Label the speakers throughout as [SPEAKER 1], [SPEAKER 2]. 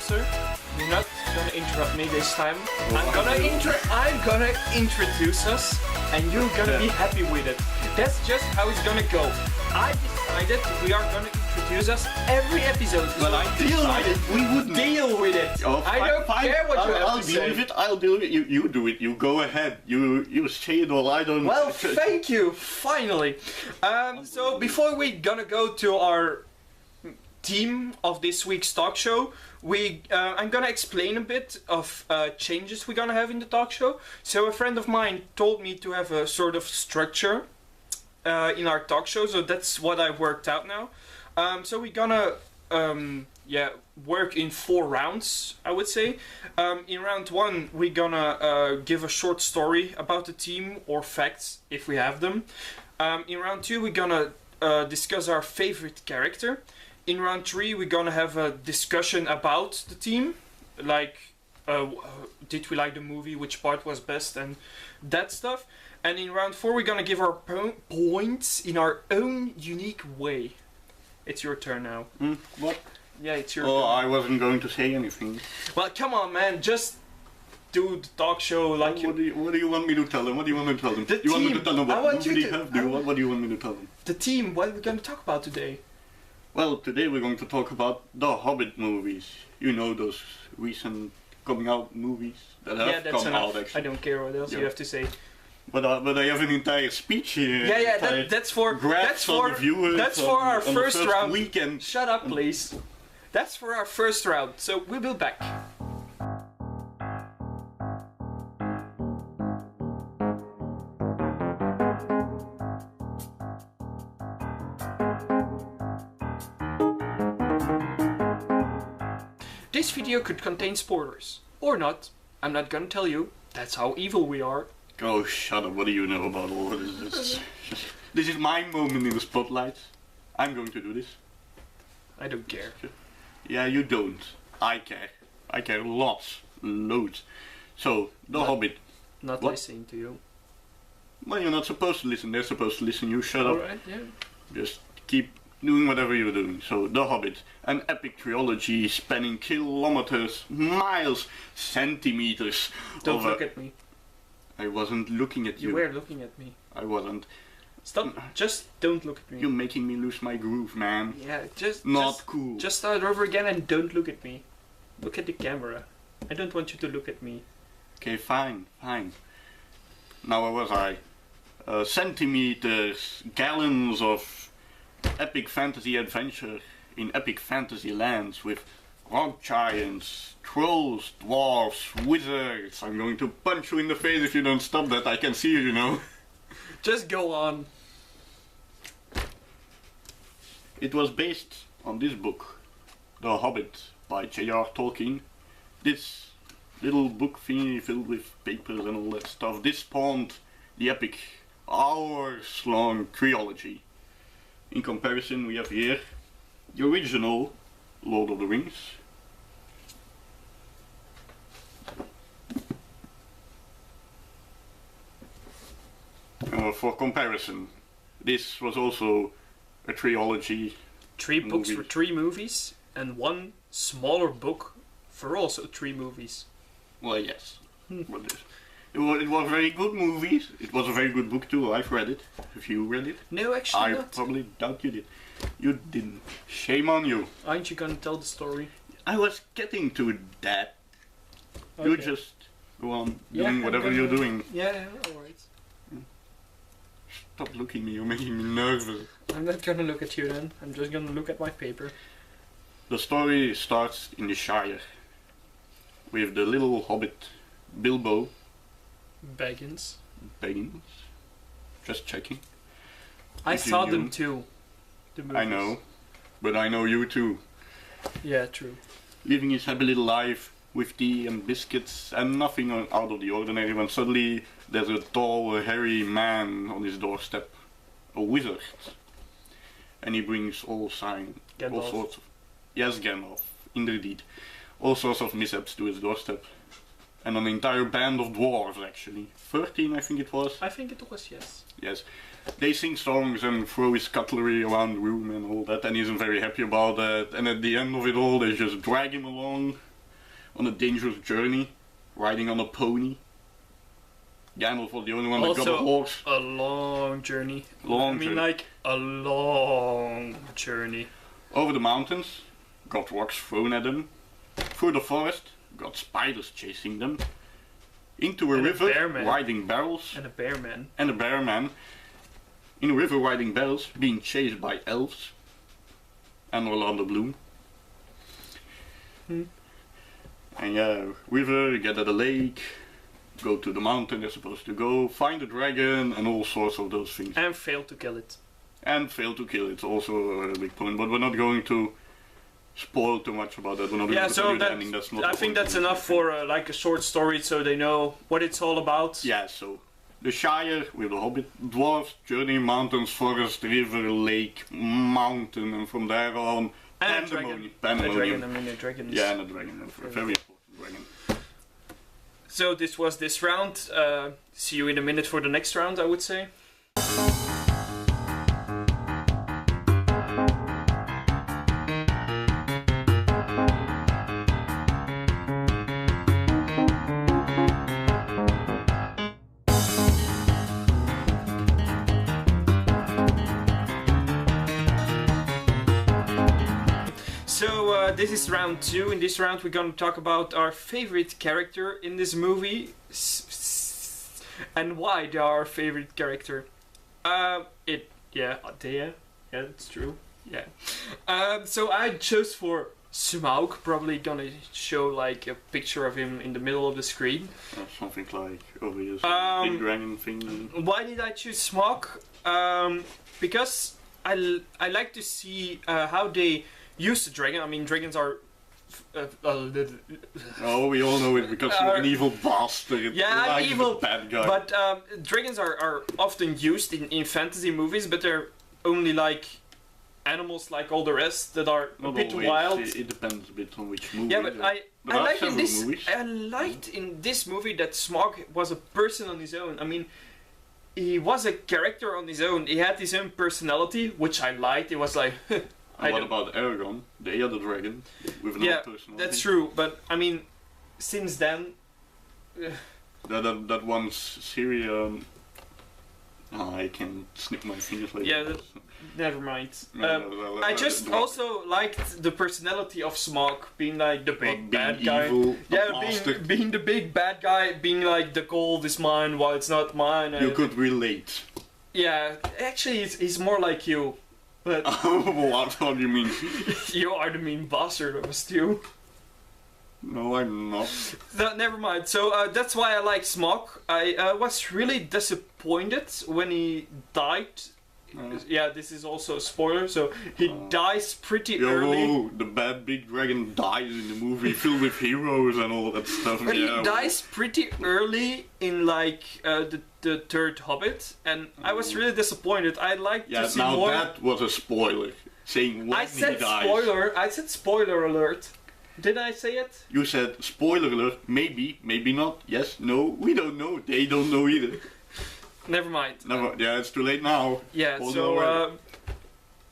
[SPEAKER 1] sir. You're not gonna interrupt me this time. I'm gonna introduce us, and you're gonna be happy with it. That's just how it's gonna go. I decided we are gonna introduce us every episode.
[SPEAKER 2] Well, I decided we wouldn't.
[SPEAKER 1] Deal with it.
[SPEAKER 2] Oh,
[SPEAKER 1] I don't care what you have
[SPEAKER 2] I'll
[SPEAKER 1] to
[SPEAKER 2] deal
[SPEAKER 1] say.
[SPEAKER 2] with it. I'll deal with it. You do it. You go ahead. You say it all. I don't.
[SPEAKER 1] Well, thank you. Finally. So before we gonna go to our theme of this week's talk show, I'm gonna explain a bit of changes we're gonna have in the talk show. So a friend of mine told me to have a sort of structure in our talk show, so that's what I worked out now. So we're gonna work in 4 rounds, I would say. In round 1, we're gonna give a short story about the team or facts if we have them. In round 2, we're gonna discuss our favorite character. In round 3, we're gonna have a discussion about the team, like did we like the movie, which part was best, and that stuff. And in round 4, we're gonna give our points in our own unique way. It's your turn now.
[SPEAKER 2] What?
[SPEAKER 1] Yeah, it's your turn.
[SPEAKER 2] Oh, I wasn't going to say anything.
[SPEAKER 1] Well, come on, man, just do the talk show like
[SPEAKER 2] What do you want me to tell them? What do you want me to tell them?
[SPEAKER 1] The
[SPEAKER 2] you want me
[SPEAKER 1] team.
[SPEAKER 2] to tell them
[SPEAKER 1] I
[SPEAKER 2] what
[SPEAKER 1] want you
[SPEAKER 2] movie
[SPEAKER 1] to-
[SPEAKER 2] they have?
[SPEAKER 1] I want-
[SPEAKER 2] What do you want me to tell them?
[SPEAKER 1] the team. What are we gonna talk about today?
[SPEAKER 2] Well, today we're going to talk about the Hobbit movies. You know, those recent coming out movies that have
[SPEAKER 1] that's
[SPEAKER 2] come
[SPEAKER 1] enough.
[SPEAKER 2] out actually.
[SPEAKER 1] I don't care what else you
[SPEAKER 2] Yeah.
[SPEAKER 1] have to say.
[SPEAKER 2] But I have an entire speech here.
[SPEAKER 1] Yeah,
[SPEAKER 2] entire
[SPEAKER 1] that's for
[SPEAKER 2] graphs on the viewers.
[SPEAKER 1] that's for our
[SPEAKER 2] on
[SPEAKER 1] first
[SPEAKER 2] the
[SPEAKER 1] round.
[SPEAKER 2] weekend.
[SPEAKER 1] Shut up, please. That's for our first round. So we'll be back. This video could contain spoilers. Or not. I'm not gonna tell you. That's how evil we are.
[SPEAKER 2] Oh, shut up. What do you know about all of this? This is my moment in the spotlight. I'm going to do this.
[SPEAKER 1] I don't care.
[SPEAKER 2] Yeah, you don't. I care. I care lots. Loads. So, The
[SPEAKER 1] What?
[SPEAKER 2] Hobbit.
[SPEAKER 1] Not
[SPEAKER 2] What?
[SPEAKER 1] listening to you.
[SPEAKER 2] Well, you're not supposed to listen. They're supposed to listen. You shut up.
[SPEAKER 1] Alright, yeah.
[SPEAKER 2] Just keep doing whatever you're doing. So, The Hobbit, an epic trilogy spanning kilometers, miles, centimeters.
[SPEAKER 1] Don't look at me.
[SPEAKER 2] I wasn't looking at you.
[SPEAKER 1] You were looking at me.
[SPEAKER 2] I wasn't.
[SPEAKER 1] Stop. Just don't look at me.
[SPEAKER 2] You're making me lose my groove, man.
[SPEAKER 1] Yeah, just
[SPEAKER 2] Not cool.
[SPEAKER 1] Just start over again and don't look at me. Look at the camera. I don't want you to look at me.
[SPEAKER 2] Okay, fine. Now where was I? Centimeters, gallons of epic fantasy adventure in epic fantasy lands with rock giants, trolls, dwarves, wizards. I'm going to punch you in the face if you don't stop that. I can see you know.
[SPEAKER 1] Just go on.
[SPEAKER 2] It was based on this book, The Hobbit by J.R. Tolkien. This little book thingy filled with papers and all that stuff. This spawned the epic hours-long trilogy. In comparison, we have here the original Lord of the Rings. For comparison, this was also a trilogy.
[SPEAKER 1] 3 books for
[SPEAKER 2] Movies.
[SPEAKER 1] 3 movies and 1 smaller book for also 3 movies.
[SPEAKER 2] Well, yes. But it was very good movies. It was a very good book too. I've read it. Have you read it?
[SPEAKER 1] No, actually
[SPEAKER 2] I
[SPEAKER 1] not.
[SPEAKER 2] probably doubt you did. You didn't. Shame on you.
[SPEAKER 1] Aren't you gonna tell the story?
[SPEAKER 2] I was getting to that. You
[SPEAKER 1] Okay.
[SPEAKER 2] just go on
[SPEAKER 1] Yeah,
[SPEAKER 2] doing
[SPEAKER 1] I'm
[SPEAKER 2] whatever
[SPEAKER 1] gonna-
[SPEAKER 2] you're doing.
[SPEAKER 1] Yeah, alright.
[SPEAKER 2] Stop looking at me. You're making me nervous.
[SPEAKER 1] I'm not gonna look at you then. I'm just gonna look at my paper.
[SPEAKER 2] The story starts in the Shire with the little hobbit Bilbo
[SPEAKER 1] Baggins.
[SPEAKER 2] Baggins. Just checking.
[SPEAKER 1] I
[SPEAKER 2] If you
[SPEAKER 1] saw
[SPEAKER 2] knew.
[SPEAKER 1] them too. The movies.
[SPEAKER 2] I know, but I know you too.
[SPEAKER 1] Yeah, true.
[SPEAKER 2] Living his happy little life with tea and biscuits and nothing out of the ordinary when suddenly there's a tall, hairy man on his doorstep. A wizard. And he brings all
[SPEAKER 1] Gandalf.
[SPEAKER 2] sorts of... Yes, Gandalf, indeed. All sorts of mishaps to his doorstep. And an entire band of dwarves, actually. 13, I think it was.
[SPEAKER 1] I think it was, yes.
[SPEAKER 2] Yes. They sing songs and throw his cutlery around the room and all that, and he isn't very happy about that. And at the end of it all, they just drag him along on a dangerous journey, riding on a pony. Gandalf was the only one that got a horse.
[SPEAKER 1] A long journey.
[SPEAKER 2] Journey.
[SPEAKER 1] Like a long journey.
[SPEAKER 2] Over the mountains, got rocks thrown at them. Through the forest, got spiders chasing them. Into a river, riding barrels.
[SPEAKER 1] And a bear man.
[SPEAKER 2] And a bear man. In a river, riding barrels, being chased by elves. And Orlando Bloom. And yeah, river, get at a lake. Go to the mountain they're supposed to go, find a dragon, and all sorts of those things.
[SPEAKER 1] And fail to kill it.
[SPEAKER 2] And fail to kill it, also a big point. But we're not going to spoil too much about that. We're not going to tell you the ending. That's not.
[SPEAKER 1] I think that's enough for like a short story, so they know what it's all about.
[SPEAKER 2] Yeah. So the Shire with the Hobbit, dwarves, journey, mountains, forest, river, lake, mountain, and from there on,
[SPEAKER 1] and
[SPEAKER 2] pandemonium.
[SPEAKER 1] A dragon. I mean a dragon.
[SPEAKER 2] Yeah, and a dragon. A very important dragon.
[SPEAKER 1] So this was this round. See you in a minute for the next round, I would say. This is round 2. In this round we're going to talk about our favorite character in this movie and why they are our favorite character. Yeah, that's true. Yeah. So I chose for Smaug, probably gonna show like a picture of him in the middle of the screen.
[SPEAKER 2] Something like obvious big dragon thing.
[SPEAKER 1] Why did I choose Smaug? Because I like to see how they use the dragon. I mean, dragons are
[SPEAKER 2] oh, we all know it because you're an evil bastard.
[SPEAKER 1] Yeah,
[SPEAKER 2] like
[SPEAKER 1] evil
[SPEAKER 2] bad guy.
[SPEAKER 1] But dragons are often used in fantasy movies, but they're only like animals like all the rest that are
[SPEAKER 2] not
[SPEAKER 1] a bit
[SPEAKER 2] always.
[SPEAKER 1] wild.
[SPEAKER 2] It depends a bit on which movie.
[SPEAKER 1] Yeah, but I liked
[SPEAKER 2] movies.
[SPEAKER 1] in this movie that Smaug was a person on his own. I mean, he was a character on his own. He had his own personality, which I liked. It was like.
[SPEAKER 2] What about Aragorn, the other dragon, with no personality?
[SPEAKER 1] Yeah, that's true. But I mean, since then,
[SPEAKER 2] that one Syria. I can snip my fingers later.
[SPEAKER 1] Yeah, never mind. I just also liked the personality of Smaug, being like the big bad guy.
[SPEAKER 2] Evil,
[SPEAKER 1] being the big bad guy, being like the gold is mine while it's not mine.
[SPEAKER 2] You could relate.
[SPEAKER 1] Yeah, actually, he's more like you. But
[SPEAKER 2] what do you mean?
[SPEAKER 1] You are the mean bastard of a stew.
[SPEAKER 2] No, I'm not.
[SPEAKER 1] No, never mind. So that's why I like Smaug. I was really disappointed when he died. Yeah, this is also a spoiler. So he dies pretty early.
[SPEAKER 2] The bad big dragon dies in the movie filled with heroes and all that stuff.
[SPEAKER 1] But he dies pretty early in like the third Hobbit, and I was really disappointed. I'd like to see more.
[SPEAKER 2] Yeah, now that was a spoiler. Saying when he dies.
[SPEAKER 1] I said spoiler alert. Did I say it?
[SPEAKER 2] You said spoiler alert. Maybe, maybe not. Yes, no. We don't know. They don't know either.
[SPEAKER 1] Never mind.
[SPEAKER 2] Yeah, it's too late now.
[SPEAKER 1] Yeah, so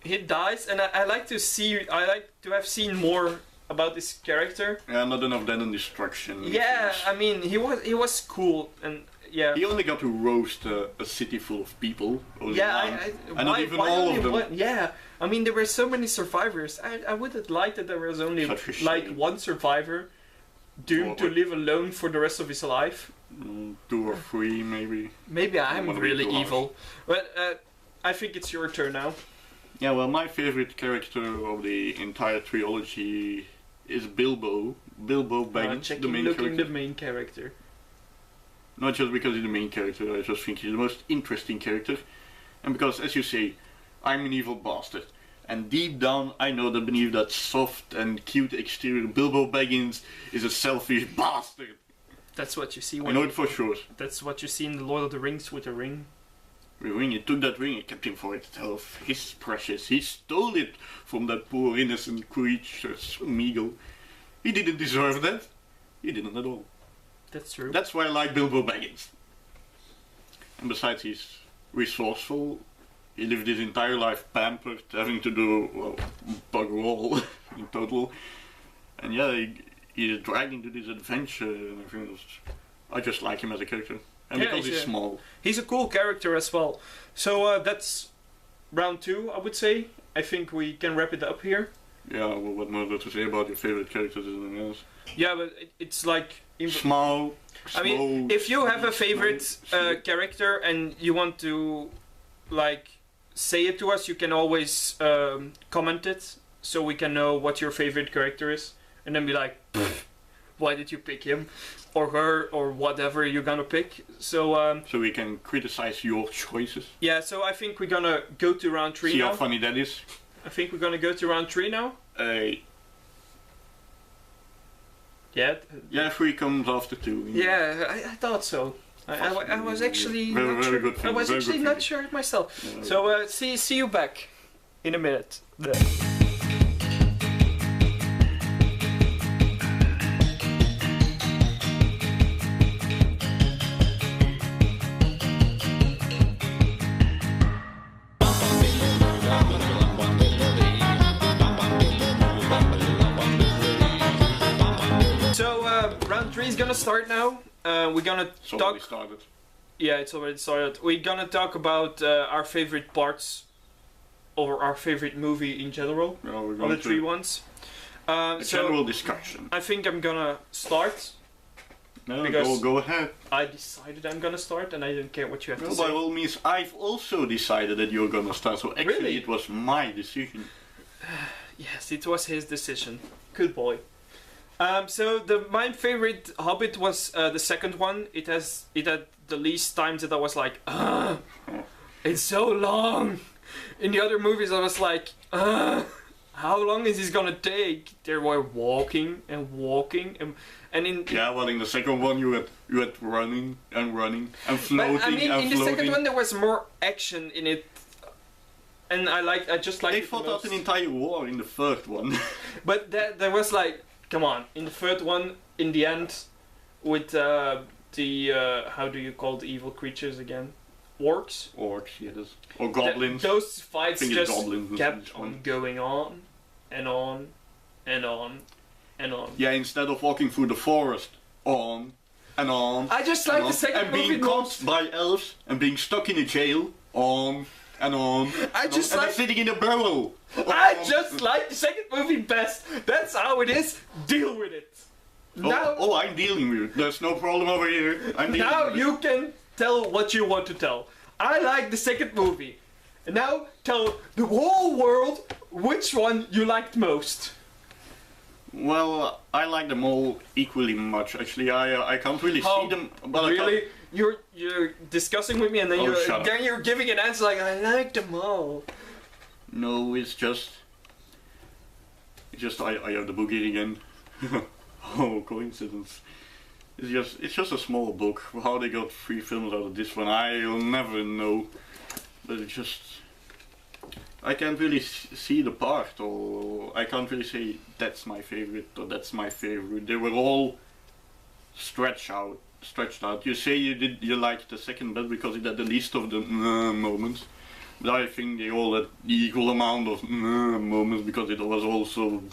[SPEAKER 1] he dies, and I like to see. I like to have seen more about this character.
[SPEAKER 2] Yeah, not enough death and destruction.
[SPEAKER 1] Yeah, I mean he was cool, and yeah.
[SPEAKER 2] He only got to roast a city full of people.
[SPEAKER 1] Yeah,
[SPEAKER 2] and not even all of them.
[SPEAKER 1] Yeah, I mean there were so many survivors. I would have liked that there was only like one survivor, doomed to live alone for the rest of his life.
[SPEAKER 2] 2 or 3 maybe.
[SPEAKER 1] Maybe I'm really evil, but I think it's your turn now.
[SPEAKER 2] Yeah, well, my favorite character of the entire trilogy is Bilbo. Bilbo Baggins,
[SPEAKER 1] the main character.
[SPEAKER 2] Not just because he's the main character, I just think he's the most interesting character. And because, as you say, I'm an evil bastard. And deep down, I know that beneath that soft and cute exterior, Bilbo Baggins is a selfish bastard.
[SPEAKER 1] That's what you see.
[SPEAKER 2] I know it for sure.
[SPEAKER 1] That's what you see in the Lord of the Rings with the ring.
[SPEAKER 2] The ring, he took that ring and kept him for itself. His precious. He stole it from that poor innocent creature, Smeagol. He didn't deserve that. He didn't at all.
[SPEAKER 1] That's true.
[SPEAKER 2] That's why I like Bilbo Baggins. And besides, he's resourceful. He lived his entire life pampered, having to do, well, bugger all in total. And yeah, he's dragged into this adventure and everything. I just like him as a character. And
[SPEAKER 1] Yeah,
[SPEAKER 2] because he's small.
[SPEAKER 1] He's a cool character as well. So that's round 2, I would say. I think we can wrap it up here.
[SPEAKER 2] Yeah, well, what more to say about your favorite characters and anything else?
[SPEAKER 1] Yeah, but it's like...
[SPEAKER 2] Small,
[SPEAKER 1] I mean, if you have a favorite character and you want to, like, say it to us, you can always comment it, so we can know what your favorite character is. And then be like, why did you pick him? Or her, or whatever you're gonna pick. So
[SPEAKER 2] we can criticize your choices.
[SPEAKER 1] yeah, so I think we're gonna go to round 3
[SPEAKER 2] See
[SPEAKER 1] now.
[SPEAKER 2] how funny that is?
[SPEAKER 1] I think we're gonna go to round 3 now. Yeah.
[SPEAKER 2] Yeah, 3 comes after 2.
[SPEAKER 1] Yeah, I thought so. I was actually
[SPEAKER 2] very,
[SPEAKER 1] not
[SPEAKER 2] very
[SPEAKER 1] sure.
[SPEAKER 2] good thing,
[SPEAKER 1] I was
[SPEAKER 2] very
[SPEAKER 1] actually
[SPEAKER 2] good
[SPEAKER 1] not
[SPEAKER 2] thing.
[SPEAKER 1] sure myself.
[SPEAKER 2] Yeah.
[SPEAKER 1] So see you back in a minute. So round 3 is gonna start now. We're gonna
[SPEAKER 2] It's already
[SPEAKER 1] talk.
[SPEAKER 2] started.
[SPEAKER 1] Yeah, it's already started. We're gonna talk about our favorite parts or our favorite movie in general.
[SPEAKER 2] Yeah, we're
[SPEAKER 1] Of
[SPEAKER 2] going
[SPEAKER 1] the 3
[SPEAKER 2] to
[SPEAKER 1] ones.
[SPEAKER 2] a
[SPEAKER 1] So
[SPEAKER 2] general discussion.
[SPEAKER 1] I think I'm gonna start.
[SPEAKER 2] No,
[SPEAKER 1] because-
[SPEAKER 2] go ahead.
[SPEAKER 1] I decided I'm gonna start, and I don't care what you have
[SPEAKER 2] No,
[SPEAKER 1] to
[SPEAKER 2] by
[SPEAKER 1] say.
[SPEAKER 2] all means, I've also decided that you're gonna start. So actually,
[SPEAKER 1] Really?
[SPEAKER 2] it was my decision.
[SPEAKER 1] Yes, it was his decision. Good boy. So my favorite Hobbit was the second one. It had the least times that I was like, it's so long. In the other movies, I was like, how long is this gonna take? They were walking and walking and in.
[SPEAKER 2] Yeah, well, in the second one, you had running and
[SPEAKER 1] But
[SPEAKER 2] floating
[SPEAKER 1] I mean,
[SPEAKER 2] and
[SPEAKER 1] in the
[SPEAKER 2] floating.
[SPEAKER 1] second one, there was more action in it, and I just like.
[SPEAKER 2] They fought out an entire war in the third one.
[SPEAKER 1] But there was like, come on, in the third one, in the end, with the how do you call the evil creatures again? Orcs?
[SPEAKER 2] Orcs, yes. Or goblins.
[SPEAKER 1] Those fights
[SPEAKER 2] I think it's
[SPEAKER 1] just
[SPEAKER 2] goblins in
[SPEAKER 1] kept
[SPEAKER 2] this
[SPEAKER 1] on
[SPEAKER 2] one.
[SPEAKER 1] going on, and on, and on, and on.
[SPEAKER 2] Yeah, instead of walking through the forest, on and on.
[SPEAKER 1] I just
[SPEAKER 2] and
[SPEAKER 1] like
[SPEAKER 2] on,
[SPEAKER 1] the second
[SPEAKER 2] and
[SPEAKER 1] movie
[SPEAKER 2] being
[SPEAKER 1] most.
[SPEAKER 2] caught by elves and being stuck in a jail, on and on.
[SPEAKER 1] I
[SPEAKER 2] and
[SPEAKER 1] just
[SPEAKER 2] on,
[SPEAKER 1] like-
[SPEAKER 2] and sitting in a barrel.
[SPEAKER 1] I
[SPEAKER 2] on.
[SPEAKER 1] just like the second movie best. That's how it is. Deal with it. Now,
[SPEAKER 2] I'm dealing with it. There's no problem over here. I'm dealing
[SPEAKER 1] now
[SPEAKER 2] with it.
[SPEAKER 1] you can tell what you want to tell. I like the second movie. And now tell the whole world which one you liked most.
[SPEAKER 2] Well, I like them all equally much. Actually, I can't really see them. But
[SPEAKER 1] Really? You're discussing with me and then
[SPEAKER 2] Oh, shut up.
[SPEAKER 1] you're giving an answer like I like them all.
[SPEAKER 2] No, it's just I have the book here again. Oh, coincidence. It's just a small book. How they got 3 films out of this one, I'll never know. But it's just I can't really see the part, or I can't really say that's my favorite or that's my favorite. They were all stretched out. You say you liked the second best because it had the least of the moments. But I think they all had the equal amount of moments because it was also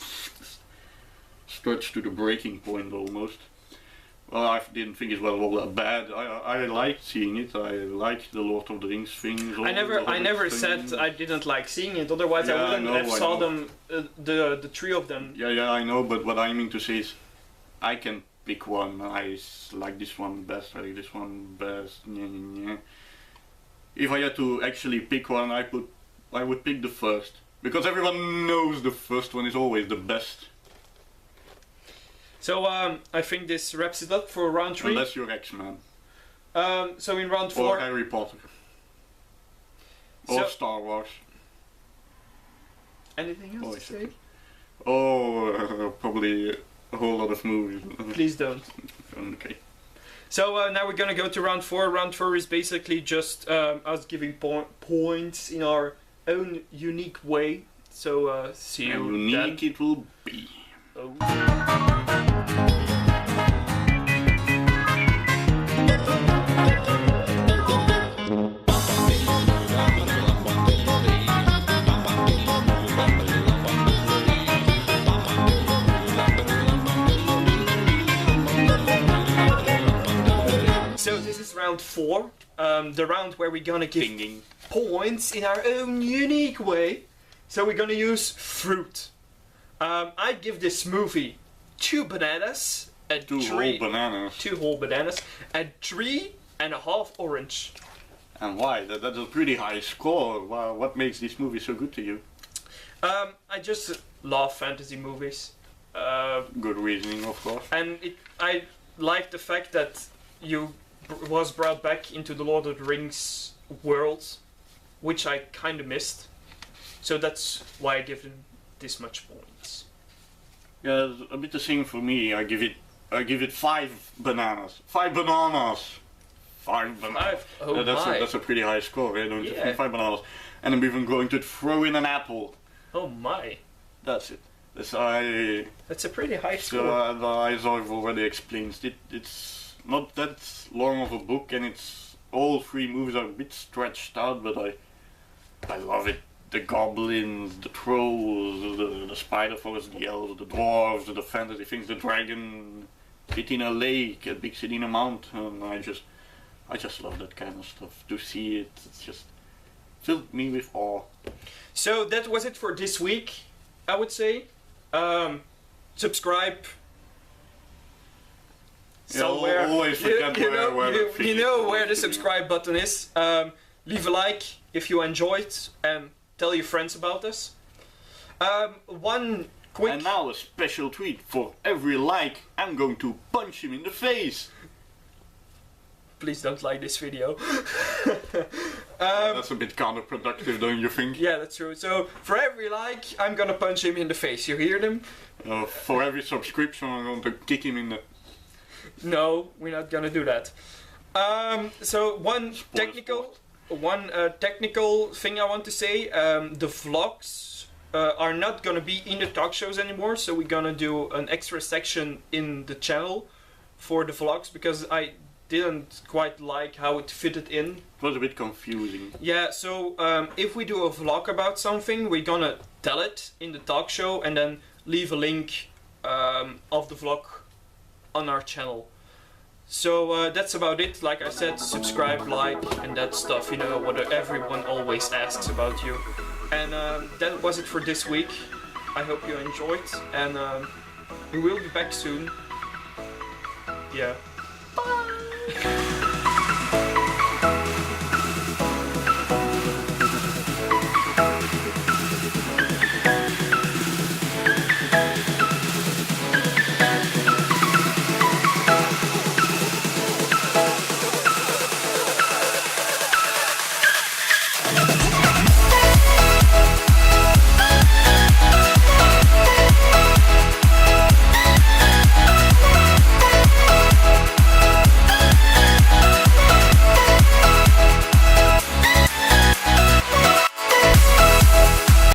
[SPEAKER 2] stretched to the breaking point almost. Well, I didn't think it was all that bad. I liked seeing it. I liked the Lord of the Rings things.
[SPEAKER 1] I never said I didn't like seeing it. Otherwise, I wouldn't have saw them. The 3 of them.
[SPEAKER 2] Yeah, I know. But what I mean to say is, I can pick one. I like this one best. I like this one best. If I had to actually pick one, I would pick the first because everyone knows the first one is always the best.
[SPEAKER 1] So I think this wraps it up for round 3.
[SPEAKER 2] Unless you're X-Men.
[SPEAKER 1] So in round 4.
[SPEAKER 2] Or Harry Potter. Or
[SPEAKER 1] So-
[SPEAKER 2] Star Wars.
[SPEAKER 1] Anything else to say?
[SPEAKER 2] Or probably a whole lot of movies.
[SPEAKER 1] Please don't.
[SPEAKER 2] Okay.
[SPEAKER 1] So now we're gonna go to round 4. Round 4 is basically just us giving points in our own unique way. So see you
[SPEAKER 2] And unique
[SPEAKER 1] then.
[SPEAKER 2] it will be.
[SPEAKER 1] Oh. is round 4. The round where we're gonna give
[SPEAKER 2] Dinging.
[SPEAKER 1] points in our own unique way. So we're gonna use fruit. I give this movie 2 bananas, a
[SPEAKER 2] 2
[SPEAKER 1] 3,
[SPEAKER 2] whole bananas.
[SPEAKER 1] 2 whole bananas, and 3.5 orange.
[SPEAKER 2] And why? That's a pretty high score. Wow, what makes this movie so good to you?
[SPEAKER 1] I just love fantasy movies.
[SPEAKER 2] Good reasoning, of course.
[SPEAKER 1] And I like the fact that was brought back into the Lord of the Rings world, which I kind of missed. So that's why I give them this much points.
[SPEAKER 2] Yeah, it's a bit the same for me. I give it 5 bananas. 5 bananas. 5 bananas.
[SPEAKER 1] 5? Oh
[SPEAKER 2] That's a pretty high score, eh? Don't you
[SPEAKER 1] Yeah.
[SPEAKER 2] think? 5 bananas. And I'm even going to throw in an apple.
[SPEAKER 1] Oh my.
[SPEAKER 2] That's it.
[SPEAKER 1] That's a pretty high
[SPEAKER 2] So
[SPEAKER 1] score.
[SPEAKER 2] as I've already explained, it's not that long of a book, and it's all 3 movies are a bit stretched out, but I love it. The goblins, the trolls, the spider folks, the elves, the dwarves, the fantasy things, the dragon, city in a lake, a big city in a mountain. I just love that kind of stuff. To see it, it's just filled me with awe.
[SPEAKER 1] So that was it for this week, I would say. Subscribe. Somewhere.
[SPEAKER 2] Always forget
[SPEAKER 1] you know
[SPEAKER 2] where
[SPEAKER 1] where the subscribe button is. Leave a like if you enjoyed, and tell your friends about us. One quick.
[SPEAKER 2] And now a special tweet. For every like, I'm going to punch him in the face.
[SPEAKER 1] Please don't like this video.
[SPEAKER 2] That's a bit counterproductive, don't you think?
[SPEAKER 1] Yeah, that's true. So for every like, I'm gonna punch him in the face. You hear them?
[SPEAKER 2] For every subscription, I'm going to kick him in the...
[SPEAKER 1] No, we're not gonna do that. So one technical thing I want to say. The vlogs are not gonna be in the talk shows anymore. So we're gonna do an extra section in the channel for the vlogs, because I didn't quite like how it fitted in.
[SPEAKER 2] It was a bit confusing.
[SPEAKER 1] Yeah, so if we do a vlog about something, we're gonna tell it in the talk show and then leave a link of the vlog on our channel. So that's about it. Like I said, subscribe, like, and that stuff, you know, what everyone always asks about you. And that was it for this week. I hope you enjoyed, and we will be back soon. Yeah. Bye!